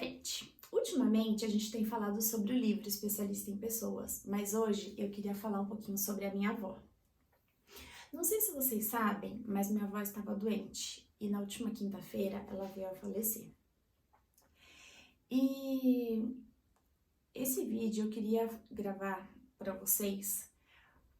gente, ultimamente a gente tem falado sobre o livro Especialista em Pessoas, mas hoje eu queria falar um pouquinho sobre a minha avó. Não sei se vocês sabem, mas minha avó estava doente e na última quinta-feira ela veio a falecer. E esse vídeo eu queria gravar para vocês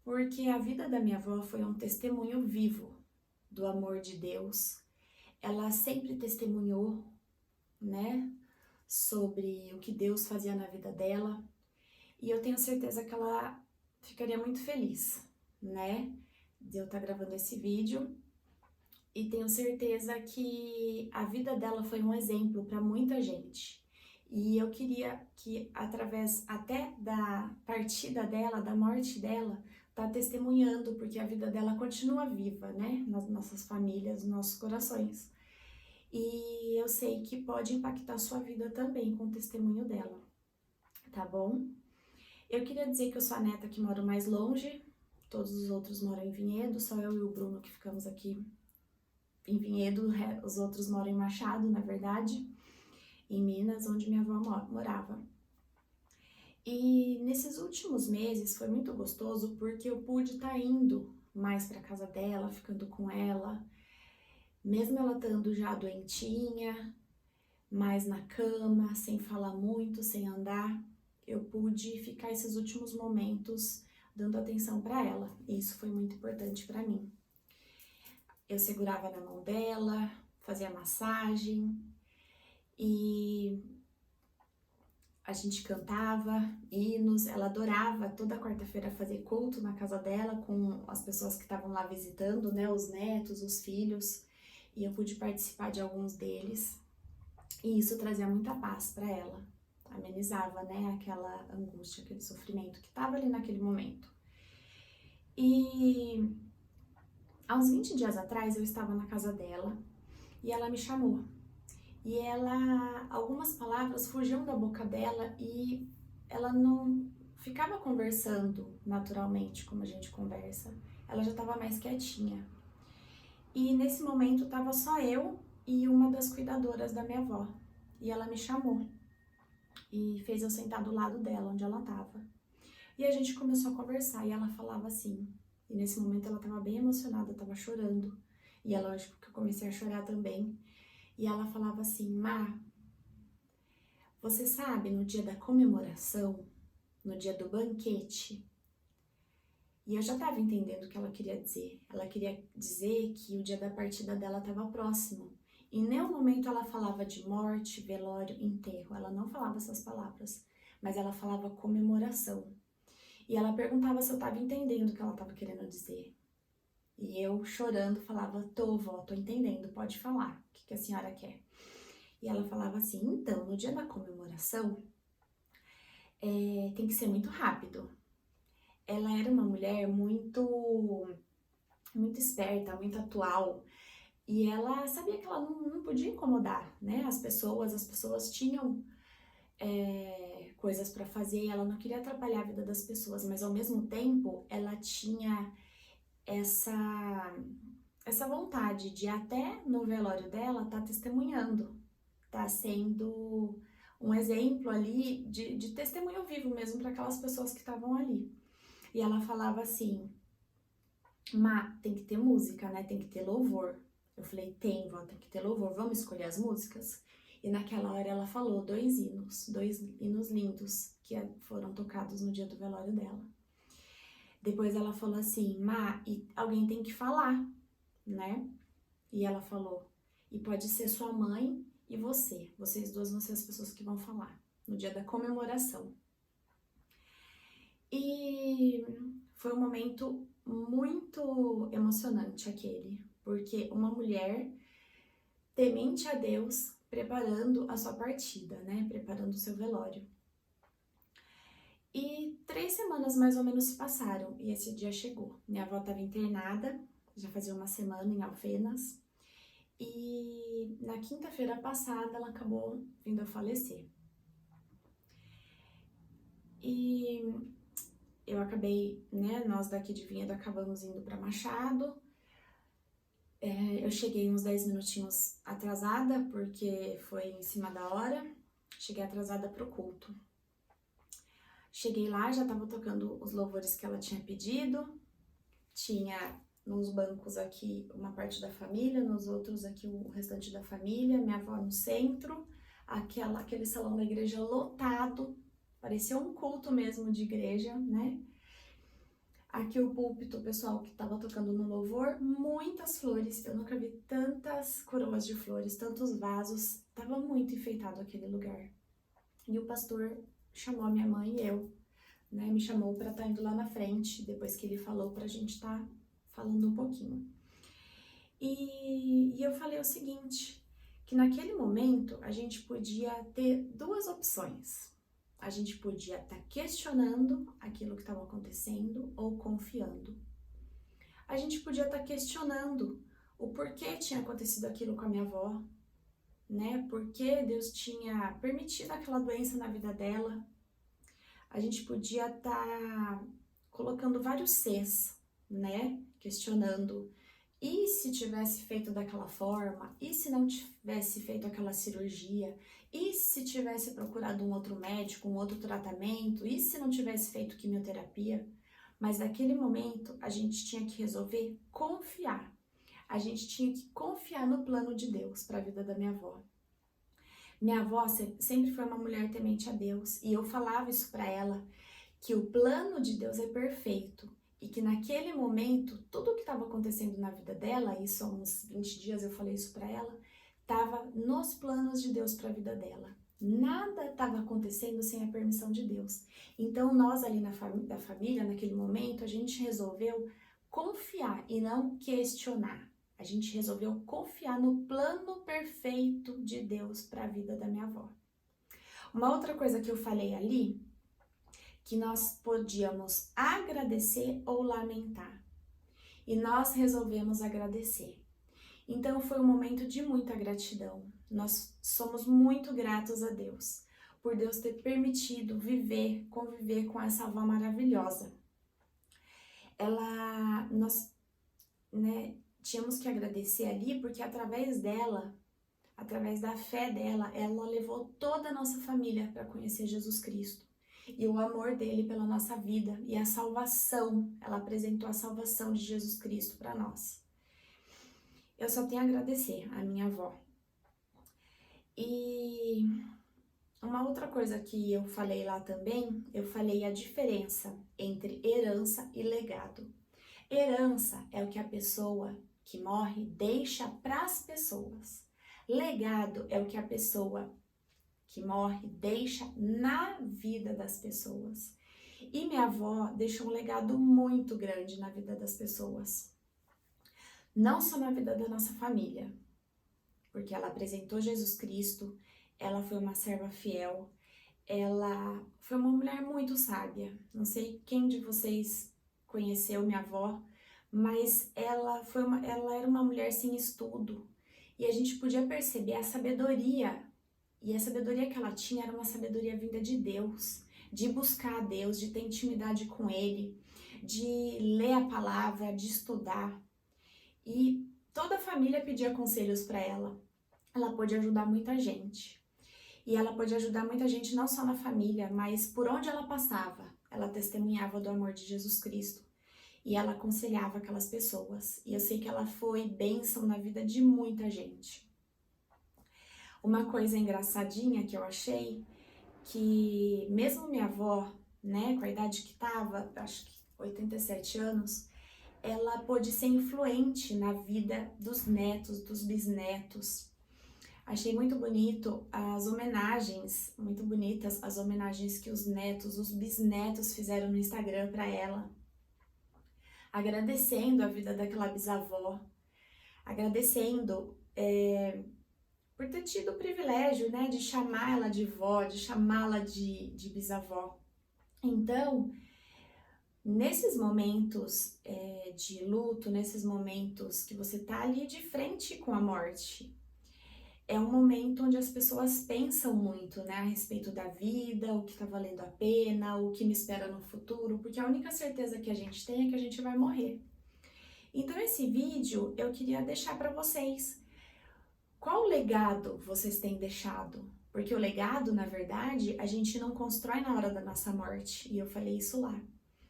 porque a vida da minha avó foi um testemunho vivo do amor de Deus. Ela sempre testemunhou, né, sobre o que Deus fazia na vida dela, e eu tenho certeza que ela ficaria muito feliz, né, de eu estar gravando esse vídeo, e tenho certeza que a vida dela foi um exemplo para muita gente. E eu queria que, através até da partida dela, da morte dela, tá testemunhando, porque a vida dela continua viva, né, nas nossas famílias, nos nossos corações. E eu sei que pode impactar a sua vida também com o testemunho dela, tá bom? Eu queria dizer que eu sou a neta que mora mais longe, todos os outros moram em Vinhedo, só eu e o Bruno que ficamos aqui em Vinhedo, os outros moram em Machado, na verdade, em Minas, onde minha avó morava. E nesses últimos meses foi muito gostoso porque eu pude estar indo mais para casa dela, ficando com ela, mesmo ela estando já doentinha, mais na cama, sem falar muito, sem andar, eu pude ficar esses últimos momentos dando atenção para ela, e isso foi muito importante para mim. Eu segurava na mão dela, fazia massagem e a gente cantava hinos. Ela adorava toda quarta-feira fazer culto na casa dela com as pessoas que estavam lá visitando, né, os netos, os filhos, e eu pude participar de alguns deles. E isso trazia muita paz para ela, amenizava, né, aquela angústia, aquele sofrimento que estava ali naquele momento. E há uns 20 dias atrás eu estava na casa dela e ela me chamou. E algumas palavras fugiam da boca dela e ela não ficava conversando naturalmente como a gente conversa. Ela já estava mais quietinha. E nesse momento estava só eu e uma das cuidadoras da minha avó. E ela me chamou e fez eu sentar do lado dela, onde ela estava. E a gente começou a conversar e ela falava assim, e nesse momento ela estava bem emocionada, estava chorando. E é lógico que eu comecei a chorar também. E ela falava assim: Má, você sabe, no dia da comemoração, no dia do banquete, e eu já estava entendendo o que ela queria dizer. Ela queria dizer que o dia da partida dela estava próximo. Em nenhum momento ela falava de morte, velório, enterro. Ela não falava essas palavras, mas ela falava comemoração. E ela perguntava se eu estava entendendo o que ela estava querendo dizer. E eu, chorando, falava: tô, vó, tô entendendo, pode falar. O que a senhora quer? E ela falava assim: então, no dia da comemoração, tem que ser muito rápido. Ela era uma mulher muito esperta, muito atual. E ela sabia que ela não podia incomodar, né, as pessoas tinham coisas para fazer, e ela não queria atrapalhar a vida das pessoas, mas ao mesmo tempo ela tinha essa vontade de até no velório dela tá testemunhando, tá sendo um exemplo ali de testemunho vivo mesmo para aquelas pessoas que estavam ali. E ela falava assim: Má, tem que ter música, né? Tem que ter louvor. Eu falei: tem, vó, tem que ter louvor. Vamos escolher as músicas? E naquela hora ela falou dois hinos lindos que foram tocados no dia do velório dela. Depois ela falou assim: Má, e alguém tem que falar, né? E ela falou: e pode ser sua mãe e você. Vocês duas vão ser as pessoas que vão falar no dia da comemoração. E foi um momento muito emocionante aquele, porque uma mulher temente a Deus preparando a sua partida, né? Preparando o seu velório. E 3 semanas mais ou menos se passaram e esse dia chegou. Minha avó estava internada, já fazia uma semana em Alfenas, e na quinta-feira passada ela acabou vindo a falecer. E eu acabei, né, nós daqui de Vinhedo acabamos indo para Machado. Eu cheguei uns 10 minutinhos atrasada, porque foi em cima da hora. cheguei atrasada pro culto. Cheguei lá, já tava tocando os louvores que ela tinha pedido, tinha nos bancos aqui uma parte da família, nos outros aqui o restante da família, minha avó no centro, aquele salão da igreja lotado, parecia um culto mesmo de igreja, né? Aqui o púlpito, o pessoal que tava tocando no louvor, muitas flores, eu nunca vi tantas coroas de flores, tantos vasos, tava muito enfeitado aquele lugar. E o pastor chamou a minha mãe e eu, né, me chamou para estar indo lá na frente, depois que ele falou pra gente estar falando um pouquinho. E eu falei o seguinte, que naquele momento a gente podia ter duas opções. A gente podia estar questionando aquilo que estava acontecendo ou confiando. A gente podia estar questionando o porquê tinha acontecido aquilo com a minha avó, né? Por que Deus tinha permitido aquela doença na vida dela. A gente podia estar colocando vários Cs, né? Questionando. E se tivesse feito daquela forma? E se não tivesse feito aquela cirurgia? E se tivesse procurado um outro médico, um outro tratamento? E se não tivesse feito quimioterapia? Mas naquele momento a gente tinha que resolver confiar. A gente tinha que confiar no plano de Deus para a vida da minha avó. Minha avó sempre foi uma mulher temente a Deus e eu falava isso para ela, que o plano de Deus é perfeito e que naquele momento, tudo o que estava acontecendo na vida dela, isso há uns 20 dias eu falei isso para ela, estava nos planos de Deus para a vida dela. Nada estava acontecendo sem a permissão de Deus. Então nós ali da família, naquele momento, a gente resolveu confiar e não questionar. A gente resolveu confiar no plano perfeito de Deus para a vida da minha avó. Uma outra coisa que eu falei ali, que nós podíamos agradecer ou lamentar. E nós resolvemos agradecer. Então foi um momento de muita gratidão. Nós somos muito gratos a Deus, por Deus ter permitido conviver com essa avó maravilhosa. Nós, né, tínhamos que agradecer ali, porque através dela, através da fé dela, ela levou toda a nossa família para conhecer Jesus Cristo. E o amor dele pela nossa vida e a salvação, ela apresentou a salvação de Jesus Cristo para nós. Eu só tenho a agradecer a minha avó. E uma outra coisa que eu falei lá também, eu falei a diferença entre herança e legado. Herança é o que a pessoa que morre deixa para as pessoas. Legado é o que a pessoa que morre deixa na vida das pessoas. E minha avó deixou um legado muito grande na vida das pessoas. Não só na vida da nossa família, porque ela apresentou Jesus Cristo, ela foi uma serva fiel, ela foi uma mulher muito sábia. Não sei quem de vocês conheceu minha avó, mas ela era uma mulher sem estudo. E a gente podia perceber a sabedoria. E a sabedoria que ela tinha era uma sabedoria vinda de Deus, de buscar a Deus, de ter intimidade com Ele, de ler a palavra, de estudar. E toda a família pedia conselhos para ela. Ela pôde ajudar muita gente. E ela pôde ajudar muita gente não só na família, mas por onde ela passava. Ela testemunhava do amor de Jesus Cristo. E ela aconselhava aquelas pessoas. E eu sei que ela foi bênção na vida de muita gente. Uma coisa engraçadinha que eu achei, que mesmo minha avó, né, com a idade que tava, acho que 87 anos, ela pôde ser influente na vida dos netos, dos bisnetos. Achei muito bonito as homenagens, muito bonitas as homenagens que os netos, os bisnetos fizeram no Instagram para ela, agradecendo a vida daquela bisavó, agradecendo por ter tido o privilégio, né, de chamar ela de vó, de chamá-la de bisavó. Então, nesses momentos de luto, nesses momentos que você tá ali de frente com a morte, é um momento onde as pessoas pensam muito, né, a respeito da vida, o que tá valendo a pena, o que me espera no futuro, porque a única certeza que a gente tem é que a gente vai morrer. Então, esse vídeo eu queria deixar para vocês. Qual legado vocês têm deixado? Porque o legado, na verdade, a gente não constrói na hora da nossa morte. E eu falei isso lá.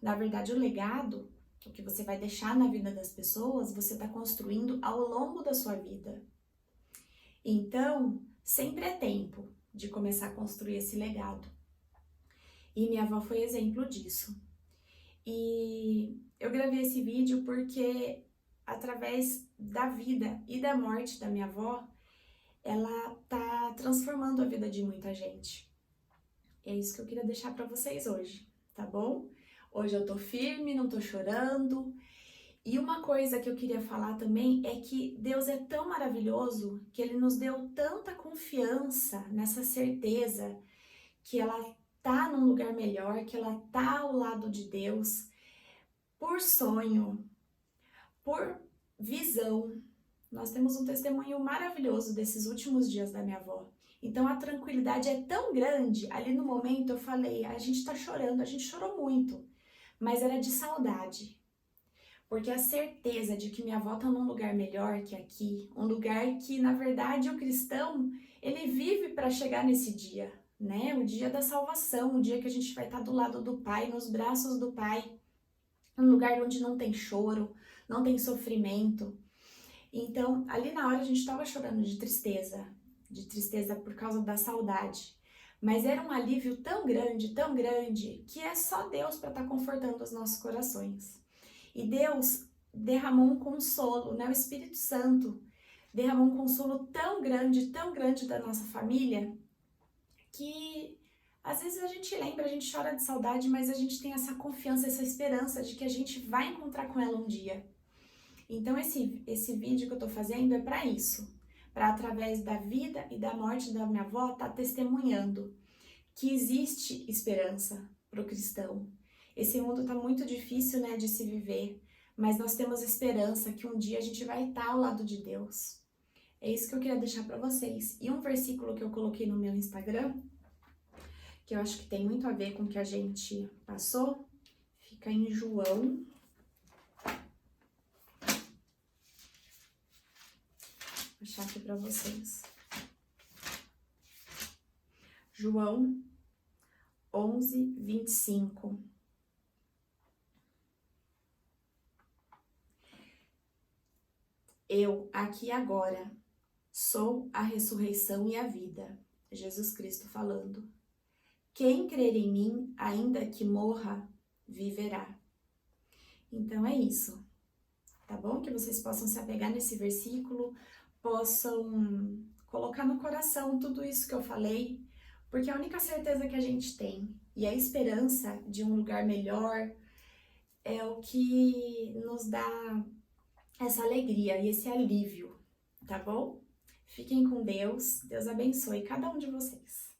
Na verdade, o legado, o que você vai deixar na vida das pessoas, você está construindo ao longo da sua vida. Então, sempre é tempo de começar a construir esse legado. E minha avó foi exemplo disso. E eu gravei esse vídeo porque, através da vida e da morte da minha avó, ela tá transformando a vida de muita gente. É isso que eu queria deixar para vocês hoje, tá bom? Hoje eu tô firme, não tô chorando. E uma coisa que eu queria falar também é que Deus é tão maravilhoso que Ele nos deu tanta confiança nessa certeza que ela tá num lugar melhor, que ela tá ao lado de Deus, por sonho, por visão. Nós temos um testemunho maravilhoso desses últimos dias da minha avó. Então a tranquilidade é tão grande, ali no momento eu falei, a gente tá chorando, a gente chorou muito, mas era de saudade. Porque a certeza de que minha avó tá num lugar melhor que aqui, um lugar que, na verdade, o cristão, ele vive para chegar nesse dia, né? O dia da salvação, o dia que a gente vai estar do lado do Pai, nos braços do Pai, um lugar onde não tem choro, não tem sofrimento. Então, ali na hora a gente estava chorando de tristeza por causa da saudade. Mas era um alívio tão grande, que é só Deus para estar confortando os nossos corações. E Deus derramou um consolo, né? O Espírito Santo derramou um consolo tão grande da nossa família, que às vezes a gente lembra, a gente chora de saudade, mas a gente tem essa confiança, essa esperança de que a gente vai encontrar com ela um dia. Então esse vídeo que eu tô fazendo é para isso, para através da vida e da morte da minha avó tá testemunhando que existe esperança para o cristão. Esse mundo tá muito difícil, né, de se viver, mas nós temos esperança que um dia a gente vai estar ao lado de Deus. É isso que eu queria deixar para vocês. E um versículo que eu coloquei no meu Instagram, que eu acho que tem muito a ver com o que a gente passou, fica em João. Vou achar aqui para vocês. João 11:25. Eu, aqui e agora, sou a ressurreição e a vida. Jesus Cristo falando. Quem crer em mim, ainda que morra, viverá. Então é isso, tá bom? Que vocês possam se apegar nesse versículo, possam colocar no coração tudo isso que eu falei, porque a única certeza que a gente tem e a esperança de um lugar melhor é o que nos dá essa alegria e esse alívio, tá bom? Fiquem com Deus, Deus abençoe cada um de vocês.